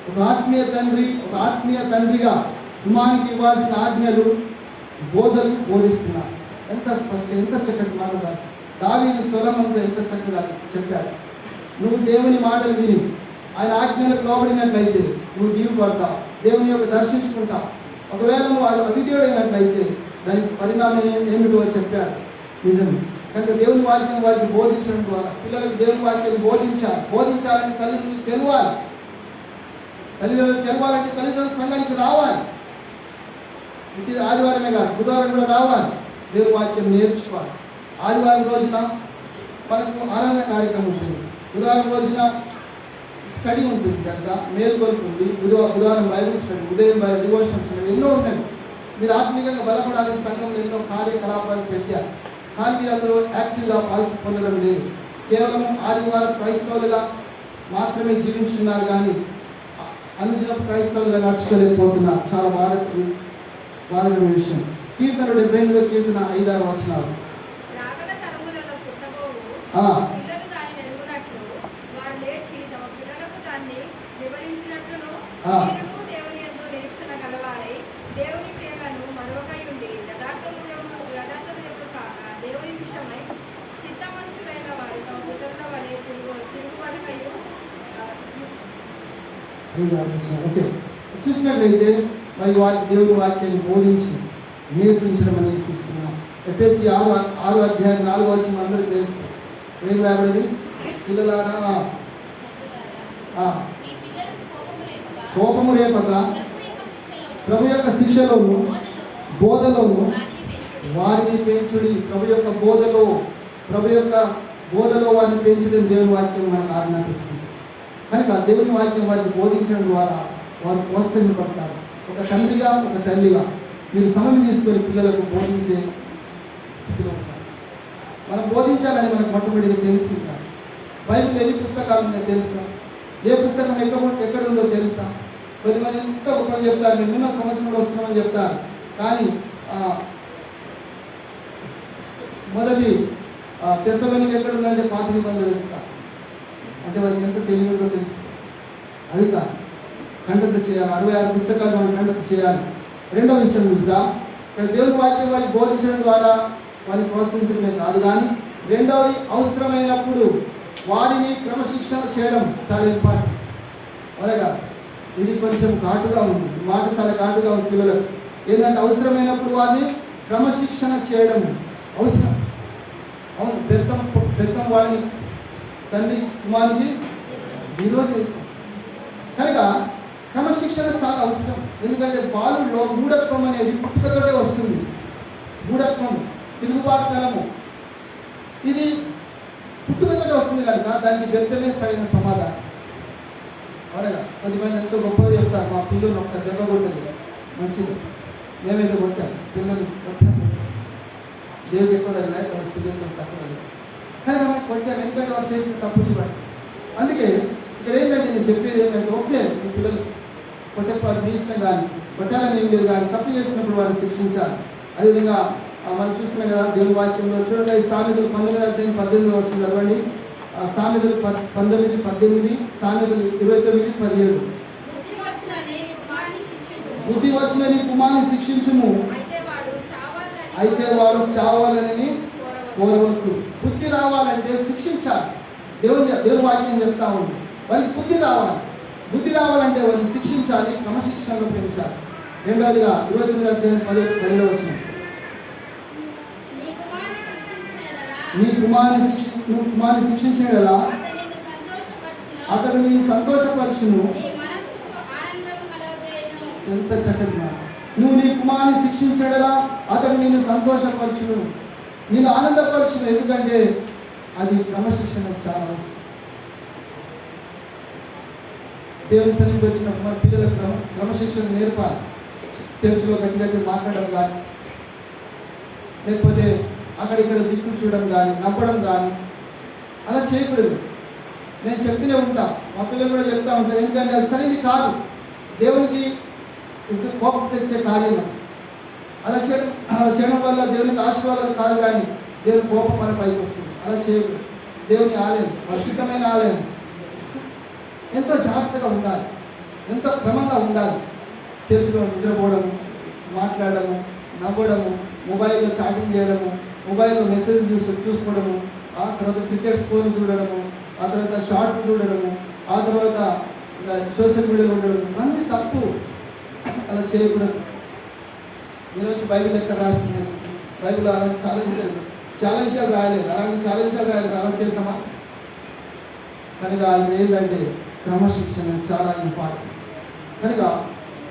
ఒక ఆత్మీయ తండ్రిగా కుమారునికి ఇవ్వాల్సిన ఆజ్ఞలు, బోధలు బోధిస్తున్నారు. ఎంత స్పష్టం, ఎంత చక్కటి మాట రాస్తారు. దావీదు సొలొమోనుతో ఎంత చక్కగా చెప్పాడు. నువ్వు దేవుని మాటలు విని ఆయన ఆజ్ఞలకు లోబడినట్లయితే నువ్వు దీవుపడతావు, దేవుని యొక్క దర్శించుకుంటావు. ఒకవేళ నువ్వు అవిధేయుడైనట్లయితే దానికి పరిణామం ఏమిటో చెప్పాడు. నిజమే. కనుక దేవుని వాక్యం వారికి బోధించడం ద్వారా పిల్లలకు దేవుని వాక్యాన్ని బోధించాలని తల్లిదండ్రులు తెలవాలి. తెలవాలంటే తల్లిదండ్రులు సంఘానికి రావాలి. ఇది ఆదివారమే కాదు, బుధవారం కూడా రావాలి. దేవుని వాక్యం నేర్చుకోవాలి. ఆదివారం రోజున మనకు ఆరాధన కార్యక్రమం ఉంటుంది, బుధవారం రోజున స్టడీ ఉంటుంది, కనుక మేలుకొలుపు ఉంది, బుధవారం బైబిల్ స్టడీ, ఉదయం డివోషన్ స్టడీ, ఎన్నో ఉన్నాయి. మీరు ఆత్మీయంగా బలపడాలని సంఘంలో ఎన్నో కార్యకలాపాలు పెట్టారు. కానీ మీరు అందరూ యాక్టివ్గా పొందడం లేదు. కేవలం ఆదివారం క్రైస్తవులుగా మాత్రమే జీవిస్తున్నారు, కానీ అనుదినం క్రైస్తవులుగా నడుచుకోలేకపోతున్నారు. చాలా బాధకరమైన విషయం. కీర్తన 78వ కీర్తన 5-6 వచనాలు. ఓకే, చూసినట్లయితే మరి దేవుని వాక్యాన్ని బోధించి నేర్పించడం అనేది చూస్తున్నాం. ఎఫెసీ 6వ అధ్యాయం 4వ వచనం అందరికీ తెలుసు. ఏం రాబడింది? పిల్లలారా కోపము రేపక ప్రభు యొక్క శిక్షలోను బోధలోను వారిని పెంచుడి. ప్రభు యొక్క బోధలో వారిని పెంచడం దేవుని వాక్యం మనకు ఆజ్ఞాపిస్తుంది. కనుక దేవుని వాక్యం వారికి బోధించడం ద్వారా వారు ప్రోత్సహింపబడతారు. ఒక తండ్రిగా, ఒక తల్లిగా మీరు సమయం తీసుకొని పిల్లలకు బోధించే స్థితిలో ఉంటారు. మనం బోధించాలని మనకు మొట్టమొదటిగా తెలిసి బైబిల్ ఎన్ని పుస్తకాలు ఉన్నాయో తెలుసా? ఏ పుస్తకం ఎక్కడ ఉందో తెలుసా? కొద్దిమంది ఎంతో గొప్పగా చెప్తారు, మేము ఎన్నో సంవత్సరంలో వస్తున్నామని చెప్తారు. కానీ మొదటి తెస్సలోనిక ఎక్కడ ఉందంటే పాత నిబంధనలు చెప్తారు. అంటే వారికి ఎంత తెలియదో తెలుసు. అది కాదు, ఖండత చేయాలి. 66 పుస్తకాలు మనం ఖండత చేయాలి. రెండవ విషయం చూద్దా, ఇక్కడ దేవుని వాక్యం వారికి బోధించడం ద్వారా వారిని ప్రోత్సహించడమే కాదు, కానీ రెండవది అవసరమైనప్పుడు వారిని క్రమశిక్షణ చేయడం చాలా ఇంపార్టెంట్. అలాగా ఇది కొంచెం ఘాటుగా ఉంది, మాట చాలా ఘాటుగా ఉంది పిల్లలకు. ఏంటంటే అవసరమైనప్పుడు వారిని క్రమశిక్షణ చేయడం అవసరం. అవును, పెద్దం వాడిని తండ్రి కుమారునికి విరోధి. కనుక క్రమశిక్షణ చాలా అవసరం. ఎందుకంటే బాలుల్లో మూఢత్వం అనేది పుట్టుకతోటే వస్తుంది. మూఢత్వం, తిరుగుబాటుతనము, ఇది పుట్టుకతోటే వస్తుంది కనుక దానికి వ్యక్తమే సరైన సమాధానం. అవునగా 10 మంది ఎంతో గొప్పగా చెప్తారు, మా పిల్లలు ఒక్క దెబ్బ కొట్టదు మంచిది, మేమైతే కొట్టాం, పిల్లలు కొట్టాము. దేవుడికి ఎక్కువ తగిన తన స్త్రీలకు తక్కువ తగిన. కానీ ఆమె కొట్టాము, ఎందుకంటే వారు చేసిన తప్పులు బట్టి. అందుకే ఇక్కడ ఏంటంటే నేను చెప్పేది ఏంటంటే, ఓకే మీ పిల్లలు కొట్టేపారు మీ ఇష్టం, కానీ కొట్టాలని ఏం లేదు, కానీ తప్పు చేసినప్పుడు వారిని శిక్షించాలి. అదేవిధంగా మనం చూస్తున్నాం కదా దేవుని వాక్యంలో చూడండి, సామెతలు 19:18 వచ్చింది చదవండి. సామెతలు 19:18, సామెతలు 29:17. బుద్ధి వచ్చిన నీ కుమారుని శిక్షించుము, అయితే వాడు చావాలని కోరవద్దు. బుద్ధి రావాలంటే శిక్షించాలి. దేవుని వాక్యం చెప్తా ఉంది, వారికి బుద్ధి రావాలి. బుద్ధి రావాలంటే వారిని శిక్షించాలి, క్రమశిక్షణలో పెంచాలి. రెండవదిగా 29:10 వచ్చింది. నువ్వు కుమారుని శిక్షించిన ఎలా అతడు నీ సంతోషపరచును. ఎంత చక్కటి మాట. నువ్వు నీ కుమారుని శిక్షించడలా అతడు నేను సంతోషపరచును, నేను ఆనందపరచును. ఎందుకంటే అది క్రమశిక్షణ చాలా అవసరం. దేవుని సన్నిధికి వచ్చినప్పుడు మన పిల్లలకు క్రమశిక్షణ నేర్పాలి. చర్చిలో గట్టి మాట్లాడడం కానీ, లేకపోతే అక్కడిక్కడ దిక్కులు చూడడం కానీ, నవ్వడం కానీ అలా చేయకూడదు. నేను చెప్తూనే ఉంటా, మా పిల్లలు కూడా చెప్తా ఉంటాను. ఎందుకంటే అది సరైనది కాదు, దేవునికి కోపం తెచ్చే కార్యం. అలా చేయడం వల్ల దేవునికి ఆశీర్వాదాలు కాదు, కానీ దేవుని కోపం మన పైకి వస్తుంది. అలా చేయకూడదు. దేవుని ఆలయం పరిశుద్ధమైన ఆలయం, ఎంతో జాగ్రత్తగా ఉండాలి, ఎంతో క్రమంగా ఉండాలి. చర్చిలో నిద్రపోవడము, మాట్లాడము, నవ్వడము, మొబైల్లో చాటింగ్ చేయడము, మొబైల్లో మెసేజ్ చూసుకోవడము, ఆ తర్వాత క్రికెట్ స్కోర్ చూడడము, ఆ తర్వాత షార్ట్ చూడడము, ఆ తర్వాత సోషల్ మీడియాలో ఉండడం అన్నీ తప్పు. అలా చేయకూడదు. ఈరోజు బైబిల్ ఎక్కడ రాసింది? బైబిల్ అలా చాలా విషయాలు రాయలేదు. అలాంటి చాలా విషయాలు రాయలేదు. అలా చేస్తామా? కనుక అది ఏంటంటే క్రమశిక్షణ చాలా ఇంపార్టెంట్. కనుక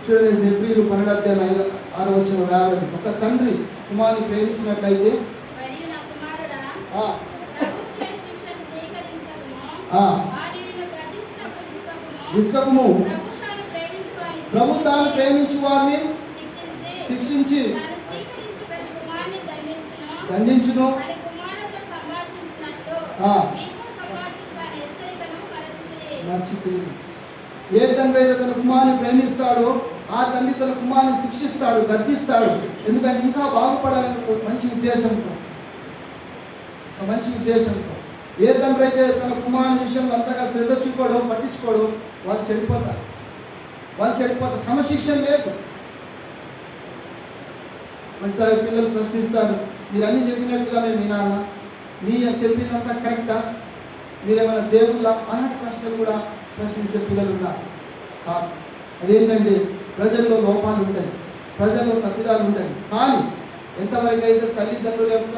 చూడలేదు, హెబ్రీయులు 12:6 రాయబడింది. ఒక తండ్రి కుమారుని ప్రేమించినట్లయితే విసుకము, ప్రభు తాను ప్రేమించు వారిని శిక్షించి దండించును. ఏ తండ్రి అయితే తన కుమారుని ప్రేమిస్తాడో ఆ తండ్రి తన కుమారుని శిక్షిస్తాడు, గద్దిస్తాడు. ఎందుకంటే ఇంకా బాగుపడాలని మంచి ఉద్దేశంతో ఏ తండ్రి అయితే తన కుమారుని విషయంలో అంతగా శ్రద్ధ చూపాడో, పట్టించుకోడో వాళ్ళు చెడిపోతారు. క్రమశిక్షణ లేదు. కొన్నిసారి పిల్లలు ప్రశ్నిస్తారు, మీరు అన్నీ చెప్పినట్టుగా మేము వినాలా, మీ చెప్పినంత కరెక్టా, మీరేమైనా దేవుళ్ళ అలాంటి ప్రశ్నలు కూడా ప్రశ్నించే పిల్లలు ఉన్నారు. అదేంటంటే ప్రజల్లో లోపాలు ఉంటాయి, ప్రజల్లో తప్పిదాలు ఉంటాయి. కానీ ఎంతవరకు అయితే తల్లిదండ్రుల యొక్క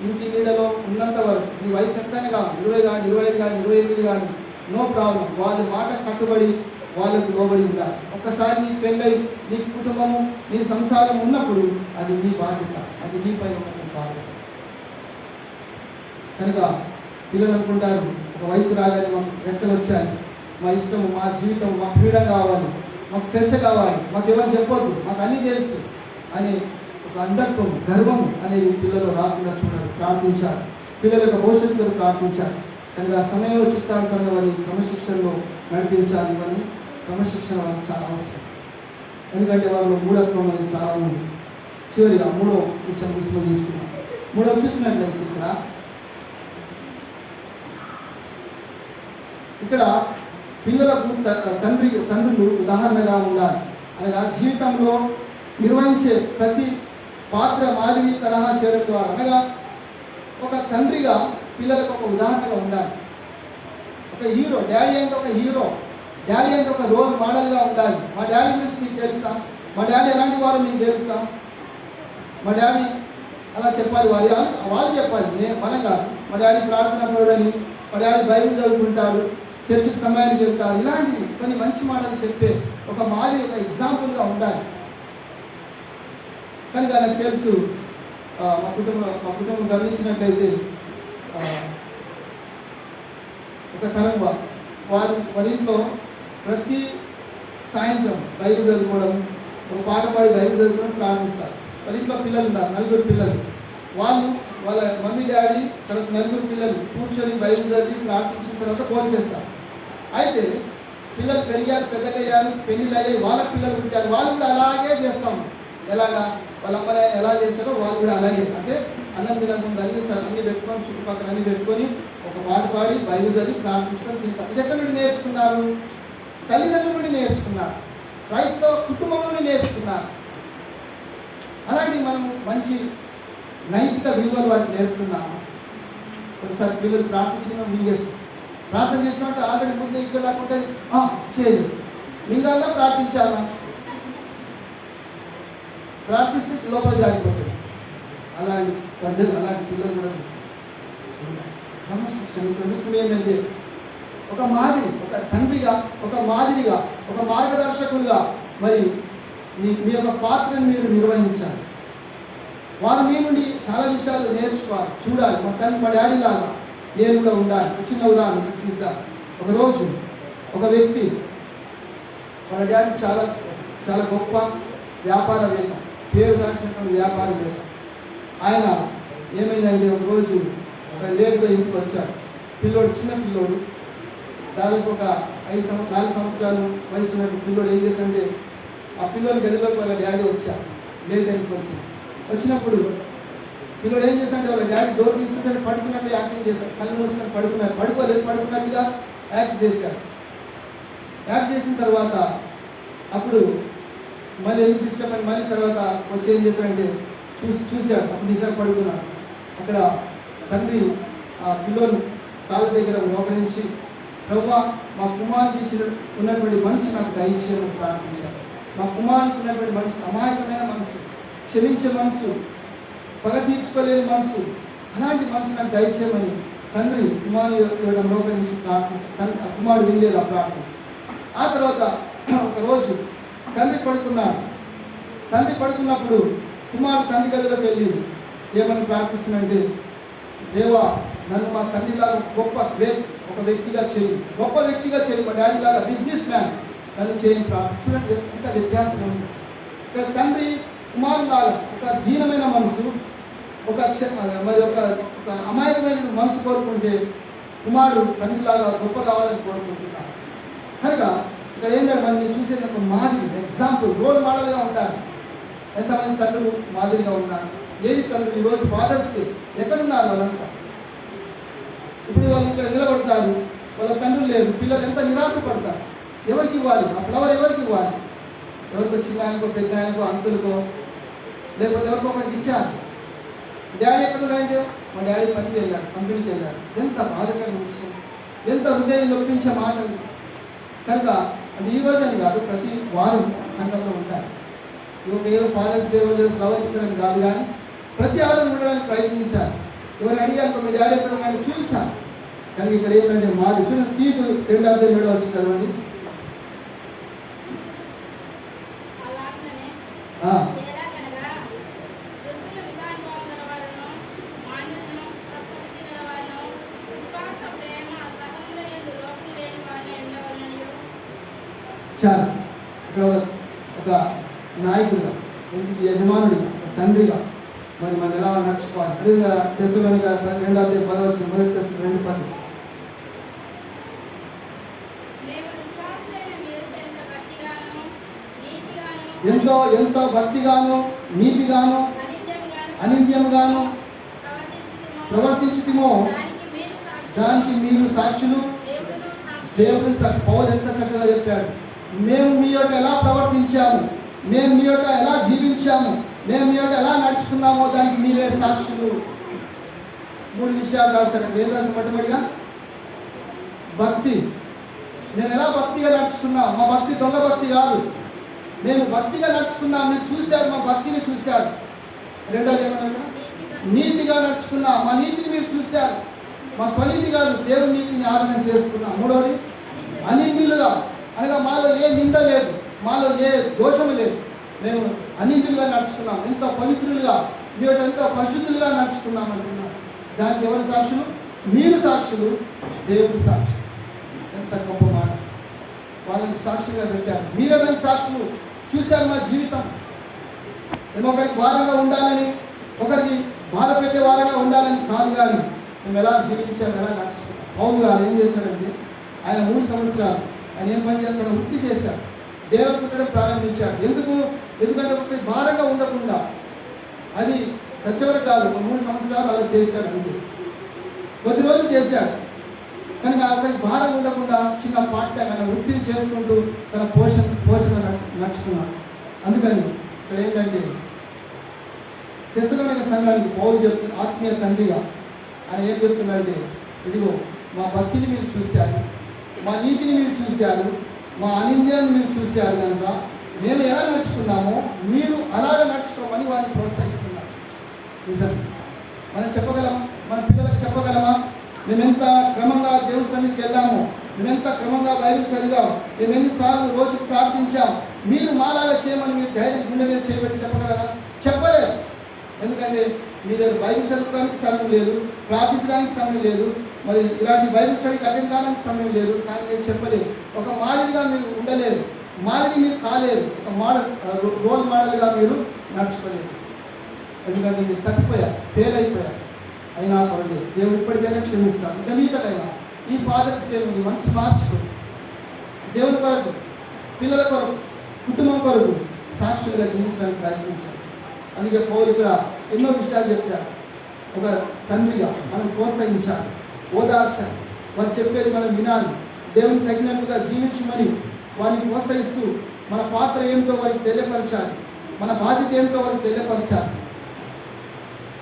ఇంటి నీడలో ఉన్నంత వరకు, నీ వయసు ఎంతనే కాదు, 20 కానీ 25 కానీ 28 కానీ, నో ప్రాబ్లం. వాళ్ళ మాట కట్టుబడి వాళ్ళకు లోబడి ఉండాలి. ఒక్కసారి నీ పెళ్ళై నీ కుటుంబము నీ సంసారం ఉన్నప్పుడు అది నీ బాధ్యత, అది నీపై ఉన్న బాధ్యత. కనుక పిల్లలు అనుకుంటారు, ఒక వయసు రాగానే మాకు రెక్కలు వచ్చాయి, మా ఇష్టము, మా జీవితం, మా ఫ్రీడమ్ కావాలి, మాకు స్వేచ్ఛ కావాలి, మాకు ఎవరు చెప్పొద్దు, మాకు అన్నీ తెలుసు అని ఒక అంధత్వం, గర్వం అనేది పిల్లలు రాకుండా చూడాలి, ప్రార్థించాలి. పిల్లల యొక్క భవిష్యత్తు ప్రార్థించాలి. కనుక సమయంలో చిత్తానుసారంగా వారిని క్రమశిక్షణలో నడిపించాలి. ఇవన్నీ క్రమశిక్షణ వాళ్ళకి చాలా అవసరం. ఎందుకంటే వాళ్ళు మూఢత్వం అనేది చాలా ఉంది. చివరిగా 3వ విషయం తీసుకున్నాం. 3వ చూసినట్లయితే ఇక్కడ పిల్లలకు తండ్రులు ఉదాహరణగా ఉండాలి. అనగా జీవితంలో నిర్వహించే ప్రతి పాత్ర మాదిరి తరహా చేయడం ద్వారా, అనగా ఒక తండ్రిగా పిల్లలకు ఒక ఉదాహరణగా ఉండాలి. ఒక హీరో, డాడీ అంటే ఒక హీరో, డాడీ అంటే ఒక రోల్ మోడల్గా ఉండాలి. మా డాడీ గురించి మీకు తెలుసా? మా డాడీ ఎలాంటి వారు మీకు తెలుసా? మా డాడీ అలా చెప్పాలి, వాళ్ళు చెప్పాలి, మనం కాదు. మా డాడీ ప్రార్థన పరుడని, మా డాడీ బైబిల్ చదువుకుంటాడు, చర్చికి సమయానికి వెళ్తారు. ఇలాంటివి కొన్ని మంచి మాటలు చెప్పే ఒక మాదిరి, ఒక ఎగ్జాంపుల్గా ఉండాలి. కనుక నాకు తెలుసు, మా కుటుంబం గమనించినట్లయితే ఒక తరం వారి ఇంట్లో ప్రతి సాయంత్రం బైబిల్ చదువుకోవడం, ఒక పాట పాడి బైబిల్ చదువుకోవడం ప్రారంభిస్తారు. వాళ్ళ ఇంట్లో పిల్లలు ఉన్నారు, 4 పిల్లలు. వాళ్ళు వాళ్ళ మమ్మీ డాడీ తర్వాత నలుగురు పిల్లలు కూర్చొని బైబిల్ చదివి ప్రార్థించిన తర్వాత ఫోన్ చేస్తారు. అయితే పిల్లలు పెరిగారు, పెద్దగయ్యారు, పెళ్ళిళ్ళు అయ్యాయి, వాళ్ళ పిల్లలు పుట్టారు, వాళ్ళు కూడా అలాగే చేస్తాము. ఎలాగా వాళ్ళ అమ్మని ఎలా చేస్తారో వాళ్ళు కూడా అలాగే, అంటే అన్నం తినకుండా అన్ని పెట్టుకొని చుట్టుపక్కల అన్ని పెట్టుకొని ఒక పాట పాడి బైబిల్ చదివి ప్రార్థించుకొని తింటారు. ఇది ఎక్కడి నుండి నేర్చుకున్నారు? తల్లిదండ్రుల నుండి నేర్చుకున్నారు, క్రైస్తవ కుటుంబం నుండి నేర్చుకున్నారు. అలాంటి మనము మంచి నైతిక విలువలు వారికి నేర్పుతున్నాము. ఒకసారి పిల్లలు ప్రార్థించడం మింగేస్తాం, ప్రార్థన చేసినట్టు ఆల్రెడీ ముందు ఇక్కడ లేకుంటే చేయదు, మింగాలా ప్రార్థించాలా, ప్రార్థిస్తే లోపల జారిపోతుంది. అలాంటి ప్రజలు అలాంటి పిల్లలు కూడా చూస్తారు. క్రమశిక్షణ విషయం ఏంటంటే ఒక మాదిరి, ఒక తండ్రిగా, ఒక మాదిరిగా, ఒక మార్గదర్శకులుగా మరి మీ యొక్క పాత్రను మీరు నిర్వహించాలి. వారు మీ నుండి చాలా విషయాలు నేర్చుకోవాలి, చూడాలి. మా డాడీ లాగా నేను కూడా ఉండాలి. చిన్న ఉదాహరణ చూద్దాం. ఒకరోజు ఒక వ్యక్తి, వాళ్ళ డాడీ చాలా చాలా గొప్ప వ్యాపారవేత్త, పేరు కాల్సినటువంటి వ్యాపారవేత్త. ఆయన ఏమైందంటే ఒకరోజు ఒక లేట్గా ఇంటికి వచ్చాడు. పిల్లోడు, చిన్న పిల్లోడు, దాదాపు ఒక 4 సంవత్సరాలు వయసు ఉన్నట్టు పిల్లోడు ఏం చేశాడంటే ఆ పిల్లోని గదిలోకి వాళ్ళ డాడీ వచ్చారు. లేట్ ఇంటికి వచ్చినప్పుడు పిల్లోడు ఏం చేశాడంటే వాళ్ళ డాడీ డోర్ తీసుకుంటే పడుకున్నట్టు యాక్టింగ్ చేశాడు. కళ్ళు మూసుకొని పడుకున్నట్టుగా యాక్ట్ చేశాడు. యాక్ట్ చేసిన తర్వాత అప్పుడు మళ్ళీ ఎందుకు ఇష్టపడి మళ్ళీ తర్వాత వచ్చి ఏం చేశాడంటే చూశాడు. అప్పుడు నిజంగా పడుకున్నాడు. అక్కడ తండ్రి ఆ పిల్లోని కాళ్ళ దగ్గర మోకరించి, ప్రభువా మా కుమారునికి ఉన్నటువంటి మనసు నాకు దయచేయమని ప్రార్థించాడు. మా కుమారునికి ఉన్నటువంటి మనసు అమాయకమైన మనసు, క్షమించే మనసు, పగ తీర్చుకోలేని మనసు, అలాంటి మనసు నాకు దయచేయమని తండ్రి కుమారుడు మోకరించి ప్రార్థించాడు. కుమారుడు వినలేదు ఆ ప్రార్థన. ఆ తర్వాత ఒకరోజు తండ్రి పడుకున్నప్పుడు కుమారుడు తండ్రి గదిలోకి వెళ్ళి ఏమని ప్రార్థిస్తున్నాడంటే, దేవా నన్ను మా తండ్రిలాగా ఒక వ్యక్తిగా చేయి, గొప్ప వ్యక్తిగా చేయి, మా డాడీ లాగా బిజినెస్ మ్యాన్ నన్ను చేయని ప్రార్థన. చూడండి ఎంత వ్యత్యాసం ఉంది. ఇక్కడ తండ్రి కుమారులాగా ఒక దీనమైన మనసు, ఒక అమాయకమైన మనసు కోరుకుంటే, కుమారుడు తండ్రిలాగా గొప్ప కావాలని కోరుకుంటున్నాడు. కనుక ఇక్కడ ఏంటంటే మనం చూసేది ఒక మాదిరి, ఎగ్జాంపుల్, రోల్ మోడల్గా ఉంటారు. ఎంతమంది తండ్రులు మాదిరిగా ఉన్నారు? ఏది తండ్రులు ఈరోజు ఫాదర్స్ డే ఎక్కడున్నారు వాళ్ళంతా? ఇప్పుడు వాళ్ళు ఇక్కడ నిలబడతారు, వాళ్ళ తండ్రులు లేరు, పిల్లలు ఎంత నిరాశ పడతారు. ఎవరికి ఇవ్వాలి ఆ ఫ్లవర్? ఎవరికి ఇవ్వాలి? ఎవరికో చిన్న ఆయనకో, పెద్ద ఆయనకో, అంకులకో, లేకపోతే ఎవరికో ఒకరికి ఇచ్చారు. డాడీ ఎక్కడున్నాయంటే మా డాడీ పనికి వెళ్ళాడు, కంపెనీకి వెళ్ళాడు. ఎంత బాధకరమైన విషయం, ఎంత హృదయం నొప్పించే మాటలు. కనుక అది ఈ రోజు అని కాదు, ప్రతి వారం సంఘంలో ఉంటారు. ఏదో ఫాదర్స్ డే రోజు ఫ్లవర్ ఇస్తారని కాదు, కానీ ప్రతి ఆధారం ఉండడానికి ప్రయత్నించాలి. ఎవరు అడిగారు మీ డాడీ ఎక్కడ ఉన్నాయని చూపించాలి. కానీ ఇక్కడ ఏంటంటే మాది చూడండి, తీర్పు 2:7 వచ్చి చదవండి. చాలా ఇక్కడ ఒక నాయకుడిగా, ఇంటికి యజమానుడిగా, తండ్రిగా మరి మనం ఎలా నడుచుకోవాలి. అదేవిధంగా తెస్సలోనిక 2:10 మొదటి తెస్సలోనిక 2:10 ఎంతో భక్తిగాను నీతిగాను అనింద్యంగాను ప్రవర్తించుమో దానికి మీరు సాక్షులు. దేవుడు పౌలు ఎంత చక్కగా చెప్పాడు. మేము మీ యొక్క ఎలా ప్రవర్తించాము, మేము మీ యొక్క ఎలా జీవించాము, మేము మీ యొక్క ఎలా నడుచుకున్నామో దానికి మీరే సాక్షులు. 3 విషయాలు రాశారు. ఏం రాసిన మొట్టమొదటిగా భక్తి. మేము ఎలా భక్తిగా నడుచుకున్నాం. మా భక్తి దొంగ భక్తి కాదు, మేము భక్తిగా నడుచుకున్నాం. మీరు చూశారు, మా భక్తిని చూశారు. రెండోది ఏమన్నా నీతిగా నడుచుకున్నాం. మా నీతిని మీరు చూశారు. మా స్వనీతి కాదు, దేవుని నీతిని ఆరాధన చేసుకున్నాం. మూడవది అనిందులుగా, అనగా మాలో ఏ నింద లేదు, మాలో ఏ దోషము లేదు. మేము అనిందులుగా నడుచుకున్నాం, ఎంతో పవిత్రులుగా, మీరు ఎంతో పరిశుద్ధులుగా నడుచుకున్నాం అంటున్నాం. దానికి ఎవరు సాక్షులు? మీరు సాక్షులు, దేవుడు సాక్షి. ఎంత గొప్ప మాట. వాళ్ళని సాక్షిగా పెట్టారు. మీరే దానికి సాక్షులు. చూశారు మా జీవితం. మేము ఒకరికి వారంగా ఉండాలని, ఒకరికి బాధ పెట్టేవారుగా ఉండాలని కాదు, కానీ మేము ఎలా జీవించాం, ఎలా నడుచుకున్నాం. పౌలు గారు ఏం చేశారంటే ఆయన 3 సంవత్సరాలు ఆయన ఏం పని చేస్తాడు, వృత్తి చేశాడు, దేవుడు పుట్టడం ప్రారంభించాడు. ఎందుకంటే ఒకటి భారంగా ఉండకుండా, అది చచ్చవరకు కాదు, 3 సంవత్సరాలు అలా చేశాడు. అంతే, కొద్ది రోజులు చేశాడు, కానీ అక్కడికి భారం ఉండకుండా చిన్న పార్ట్ ఆయన వృత్తిని చేసుకుంటూ తన పోషణ నడుచుకున్నాడు. అందుకని ఇక్కడ ఏంటంటే తెస్సలోనిక సంఘానికి పౌలు చెప్తున్న ఆత్మీయ తండ్రిగా ఆయన ఏం చెప్తున్నాడంటే, ఇదిగో మా భక్తిని మీరు చూశారు, మా నీతిని మీరు చూశారు, మా అనింద్యాన్ని మీరు చూశారు, కనుక మేము ఎలా నడుచుకున్నామో మీరు అలాగే నడుచుకోమని వారిని ప్రోత్సహిస్తున్నారు. నిజం, మనం చెప్పగలమా? మన పిల్లలకు చెప్పగలమా? మేమెంత క్రమంగా దేవుని సన్నిధికి వెళ్ళాము, మేమెంత క్రమంగా బైబిల్ చదివాం, మేము ఎన్నిసార్లు రోజుకు ప్రార్థించాం, మీరు మాలాగా చేయమని మీరు ధైర్యం గుండె మీద చేయబట్టి చెప్పగలరా? చెప్పలేదు. ఎందుకంటే మీ దగ్గర బైబిల్ చదువుకోవడానికి సమయం లేదు, ప్రార్థించడానికి సమయం లేదు, మరి ఇలాంటి బైబిల్ స్టడీకి అటెండ్ కావడానికి సమయం లేదు. కానీ నేను చెప్పలేదు, ఒక మాదిరిగా మీరు ఉండలేరు, మాదిరి మీరు కాలేరు, ఒక రోల్ మోడల్గా మీరు నడుచుకోలేరు. ఎందుకంటే మీరు తప్పిపోయారు, ఫెయిల్ అయిపోయారు. అయినా పర్లేదు, దేవుడు ఇప్పటికైనా క్షమిస్తాడు. ఇక మీకైనా ఈ ఫాదర్స్ డే మీ మనసు మార్చుకోండి, దేవుని కొరకు, పిల్లల కొరకు, కుటుంబం కొరకు సాక్షులుగా జీవించడానికి ప్రయత్నించాలి. అందుకే పౌలు ఇక్కడ ఎన్నో విషయాలు చెప్పారు. ఒక తండ్రిగా మనం ప్రోత్సహించాలి, ఓదార్చాలి, వారు చెప్పేది మనం వినాలి, దేవునికి తగినట్టుగా జీవించమని వారిని ప్రోత్సహిస్తూ మన పాత్ర ఏమిటో వారికి తెలియపరచాలి, మన బాధ్యత ఏమిటో వారికి తెలియపరచాలి.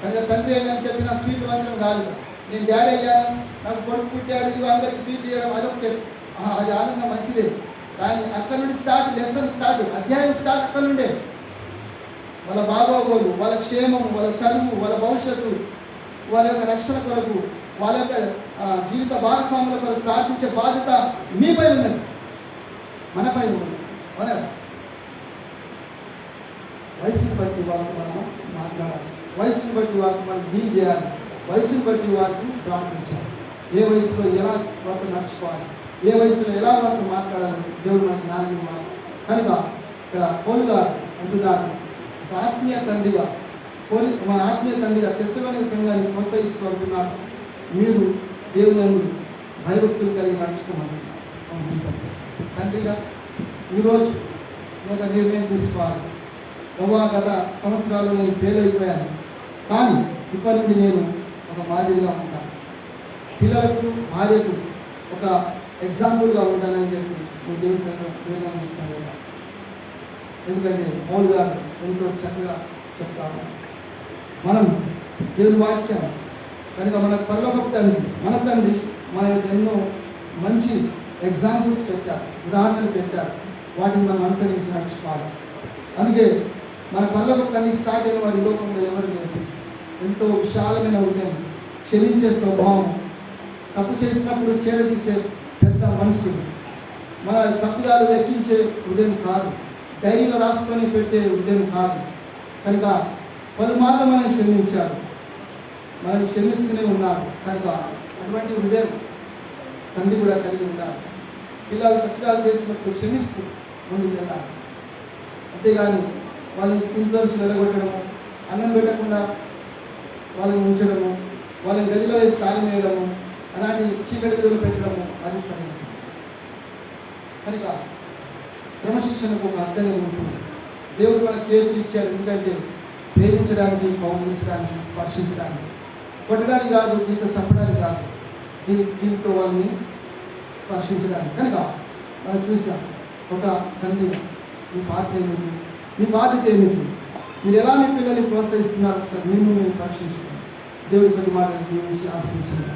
కనుక తండ్రి అని చెప్పిన స్వీట్ వంచడం కాదు. నేను డాడీ అయ్యాను, నాకు కొడుకు పుట్టాడు, ఇది అందరికి స్వీట్ చేయడం అదొకటే, అది ఆనందం మంచిదే. కానీ అక్కడ నుండి స్టార్ట్, లెసన్ స్టార్ట్, అధ్యాయం స్టార్ట్ అక్కడ నుండే. వాళ్ళ బాగోగోలు, వాళ్ళ క్షేమము, వాళ్ళ చదువు, వాళ్ళ భవిష్యత్తు, వాళ్ళ యొక్క రక్షణ కొరకు, వాళ్ళ యొక్క జీవిత భాగస్వాముల కొరకు ప్రార్థించే బాధ్యత మీపై ఉన్నది, మనపై ఉన్నది. మన వయసుని బట్టి వాళ్ళకి మనం మాట్లాడాలి, వయసుని బట్టి వారికి మనం డీల్ చేయాలి, వయసుని బట్టి వారికి ప్రార్థించాలి. ఏ వయసులో ఎలా వారితో నడుచుకోవాలి, ఏ వయసులో ఎలా వారితో మాట్లాడాలి, దేవుడు మనకి జ్ఞానం ఇవ్వాలి. కనుక ఇక్కడ పౌలు గారు అంటున్నారు, ఒక ఆత్మీయ తండ్రిగా మా ఆత్మీయ తండ్రిగా తెస్సలోనిక సంఘాన్ని ప్రోత్సహిస్తూ అంటున్నారు, మీరు దేవుని భయభక్తులు కలిగి నడుచుకోమని పంపిస్తారు. తండ్రిగా ఈరోజు ఒక నిర్ణయం తీసుకోవాలి. గత సంవత్సరాలు నేను ఫెయిల్ అయిపోయాను, కానీ ఇప్పటి నుండి నేను ఒక మాదిరిగా ఉంటాను, పిల్లలకు, భార్యకు ఒక ఎగ్జాంపుల్గా ఉంటానని చెప్పి నేను దేవుని సంఘం నిర్ణయం తీసుకున్నాను. ఎందుకంటే పౌలు గారు ఎంతో చక్కగా చెప్తాము. మనం దేవుని వాక్యం కనుక మన పరలోకపు తండ్రి, మన తండ్రి మనకు ఎన్నో మంచి ఎగ్జాంపుల్స్ పెట్టారు, ఉదాహరణలు పెట్టారు, వాటిని మనం అనుసరించి నడుచుకోవాలి. అందుకే మన పరలోకపు తండ్రికి సాటి అయిన వారి లోకంలో ఎవరు లేదు. ఎంతో విశాలమైన హృదయం, క్షమించే స్వభావం, తప్పు చేసినప్పుడు చేరదీసే పెద్ద మనసు, మన తప్పుదాలు లెక్కించే హృదయం కాదు, డైరీలో రాసుకొని పెట్టే హృదయం కాదు. కనుక పలుమార్లు మనం క్షమించాడు, మనం క్షమిస్తూనే ఉన్నాడు. కనుక అటువంటి హృదయం తండ్రి కూడా కలిగి ఉండాలి. పిల్లలు తప్పుదాలు చేసినప్పుడు క్షమిస్తూ ముందుకు వెళ్ళాలి. అంతేగాని వాళ్ళని ఇంట్లోంచి వెళ్ళగొట్టడము, అన్నం పెట్టకుండా వాళ్ళని ఉంచడము, వాళ్ళని గదిలో వేసి తాళం వేయడము, అలాంటి చీకటి గదులు పెట్టడము అది సరైనది. కనుక క్రమశిక్షణకు ఒక అర్థం ఉంటుంది. దేవుడు మనకు చేతులు ఇచ్చాడు, ఎందుకంటే ప్రేమించడానికి, కౌగిలించడానికి, స్పర్శించడానికి, కొట్టడానికి కాదు, దీంతో చంపడానికి కాదు, దీంతో వాళ్ళని స్పర్శించడానికి. కనుక మనం చూసాం, ఒక తండ్రి మీ పాత్ర ఏమిటి, మీ బాధ్యత ఏమిటి, మీరు ఎలా మీ పిల్లల్ని ప్రోత్సహిస్తున్నారు, ఒకసారి మీరు పరీక్షించుకోండి. దేవుడి కొద్ది మాటలు దీవించి ఆశించండి.